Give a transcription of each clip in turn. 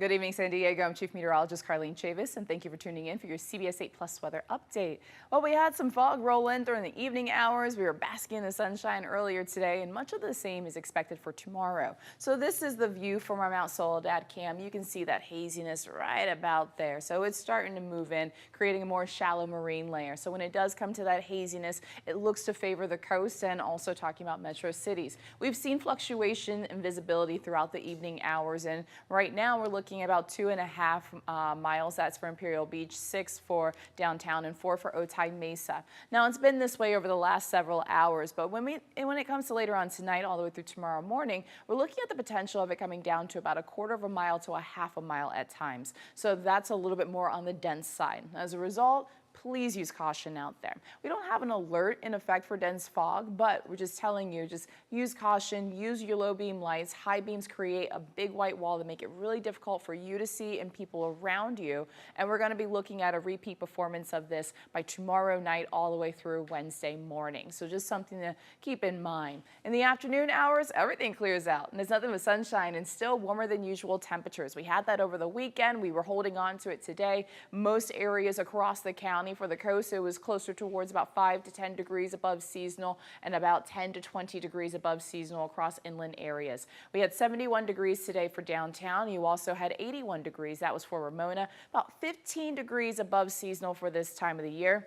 Good evening, San Diego. I'm Chief Meteorologist Carlene Chavis, and thank you for tuning in for your CBS 8 Plus weather update. Well, we had some fog roll in during the evening hours. We were basking in the sunshine earlier today, and much of the same is expected for tomorrow. So this is the view from our Mount Soledad cam. You can see that haziness right about there. So it's starting to move in, creating a more shallow marine layer. So when it does come to that haziness, it looks to favor the coast and also talking about metro cities. We've seen fluctuation in visibility throughout the evening hours, and right now we're looking about 2.5 miles. That's for Imperial Beach, 6 for downtown, and 4 for Otay Mesa. Now it's been this way over the last several hours, but when it comes to later on tonight, all the way through tomorrow morning, we're looking at the potential of it coming down to about 1/4 mile to 1/2 mile at times. So that's a little bit more on the dense side. As a result, please use caution out there. We don't have an alert in effect for dense fog, but we're just telling you, just use caution, use your low beam lights. High beams create a big white wall that make it really difficult for you to see and people around you. And we're going to be looking at a repeat performance of this by tomorrow night all the way through Wednesday morning. So just something to keep in mind. In the afternoon hours, everything clears out and there's nothing but sunshine and still warmer than usual temperatures. We had that over the weekend. We were holding on to it today. Most areas across the county. For the coast, it was closer towards about 5 to 10 degrees above seasonal and about 10 to 20 degrees above seasonal across inland areas. We had 71 degrees today for downtown. You also had 81 degrees. That was for Ramona. About 15 degrees above seasonal for this time of the year.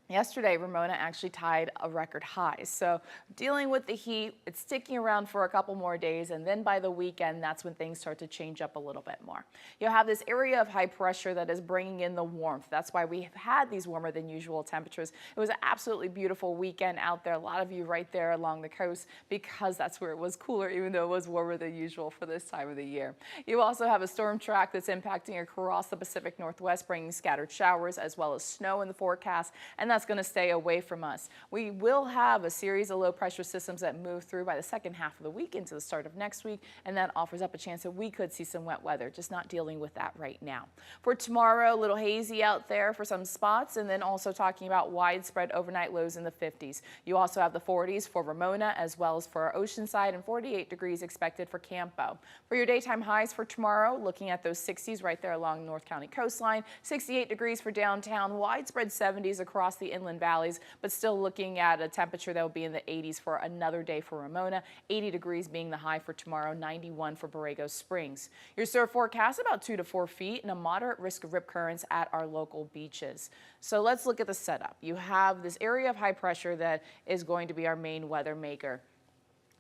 Yesterday, Ramona actually tied a record high. So dealing with the heat, it's sticking around for a couple more days. And then by the weekend, that's when things start to change up a little bit more. You'll have this area of high pressure that is bringing in the warmth. That's why we have had these warmer than usual temperatures. It was an absolutely beautiful weekend out there. A lot of you right there along the coast because that's where it was cooler, even though it was warmer than usual for this time of the year. You also have a storm track that's impacting across the Pacific Northwest, bringing scattered showers as well as snow in the forecast. And that's going to stay away from us. We will have a series of low pressure systems that move through by the second half of the week into the start of next week, and that offers up a chance that we could see some wet weather, just not dealing with that right now. For tomorrow, a little hazy out there for some spots, and then also talking about widespread overnight lows in the 50s. You also have the 40s for Ramona as well as for Oceanside, and 48 degrees expected for Campo. For your daytime highs for tomorrow, looking at those 60s right there along North County coastline, 68 degrees for downtown, widespread 70s across the inland valleys, but still looking at a temperature that will be in the 80s for another day for Ramona, 80 degrees being the high for tomorrow, 91 for Borrego Springs. Your surf forecast about 2 to 4 feet and a moderate risk of rip currents at our local beaches. So let's look at the setup. You have this area of high pressure that is going to be our main weather maker.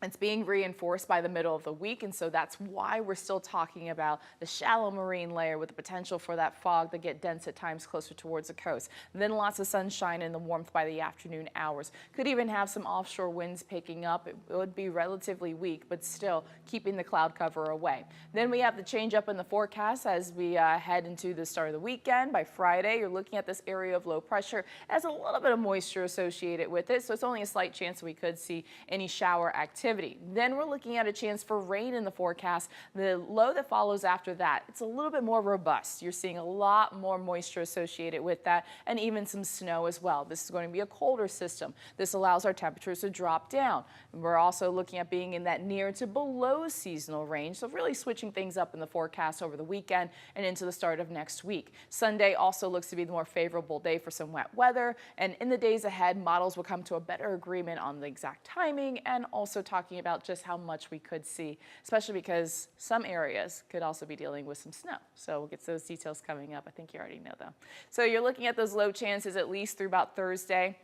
It's being reinforced by the middle of the week, and so that's why we're still talking about the shallow marine layer with the potential for that fog to get dense at times closer towards the coast. And then lots of sunshine and the warmth by the afternoon hours. Could even have some offshore winds picking up. It would be relatively weak, but still keeping the cloud cover away. Then we have the change up in the forecast as we head into the start of the weekend. By Friday, you're looking at this area of low pressure as a little bit of moisture associated with it, so it's only a slight chance we could see any shower activity. Then we're looking at a chance for rain in the forecast. The low that follows after that, it's a little bit more robust. You're seeing a lot more moisture associated with that and even some snow as well. This is going to be a colder system. This allows our temperatures to drop down. And we're also looking at being in that near to below seasonal range, so really switching things up in the forecast over the weekend and into the start of next week. Sunday also looks to be the more favorable day for some wet weather, and in the days ahead, models will come to a better agreement on the exact timing and also talking about just how much we could see, especially because some areas could also be dealing with some snow. So we'll get to those details coming up. I think you already know them. So you're looking at those low chances at least through about Thursday.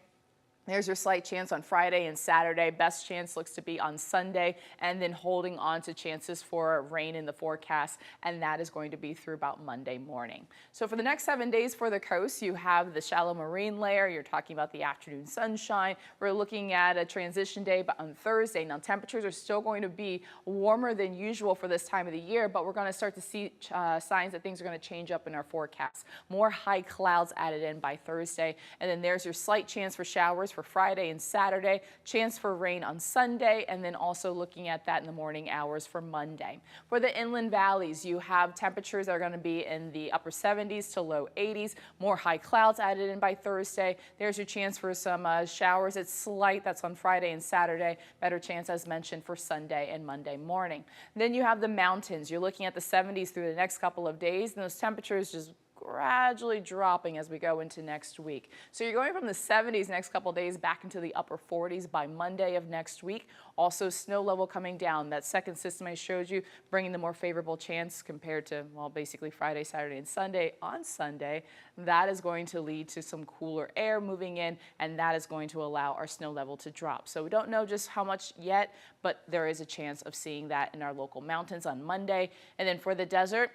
There's your slight chance on Friday and Saturday. Best chance looks to be on Sunday, and then holding on to chances for rain in the forecast, and that is going to be through about Monday morning. So for the next 7 days for the coast, you have the shallow marine layer. You're talking about the afternoon sunshine. We're looking at a transition day but on Thursday. Now temperatures are still going to be warmer than usual for this time of the year, but we're going to start to see signs that things are going to change up in our forecast. More high clouds added in by Thursday, and then there's your slight chance for showers for Friday and Saturday, chance for rain on Sunday, and then also looking at that in the morning hours for Monday. For the inland valleys, you have temperatures that are going to be in the upper 70s to low 80s, more high clouds added in by Thursday. There's your chance for some showers. It's slight. That's on Friday and Saturday. Better chance, as mentioned, for Sunday and Monday morning. Then you have the mountains. You're looking at the 70s through the next couple of days, and those temperatures just gradually dropping as we go into next week. So you're going from the 70s next couple of days back into the upper 40s by Monday of next week. Also snow level coming down. That second system I showed you bringing the more favorable chance compared to, well, basically Friday, Saturday, and Sunday. On Sunday, that is going to lead to some cooler air moving in, and that is going to allow our snow level to drop. So we don't know just how much yet, but there is a chance of seeing that in our local mountains on Monday. And then for the desert,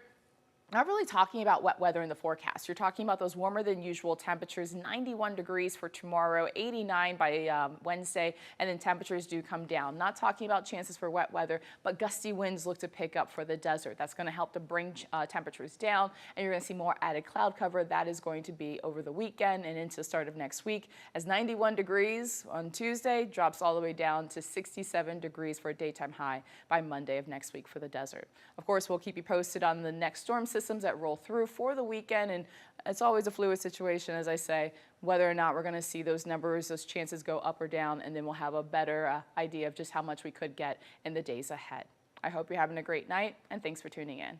not really talking about wet weather in the forecast. You're talking about those warmer than usual temperatures, 91 degrees for tomorrow, 89 by Wednesday, and then temperatures do come down. Not talking about chances for wet weather, but gusty winds look to pick up for the desert. That's going to help to bring temperatures down, and you're going to see more added cloud cover. That is going to be over the weekend and into the start of next week, as 91 degrees on Tuesday drops all the way down to 67 degrees for a daytime high by Monday of next week for the desert. Of course, we'll keep you posted on the next storm systems that roll through for the weekend, and it's always a fluid situation, as I say, whether or not we're going to see those numbers, those chances go up or down, and then we'll have a better idea of just how much we could get in the days ahead. I hope you're having a great night, and thanks for tuning in.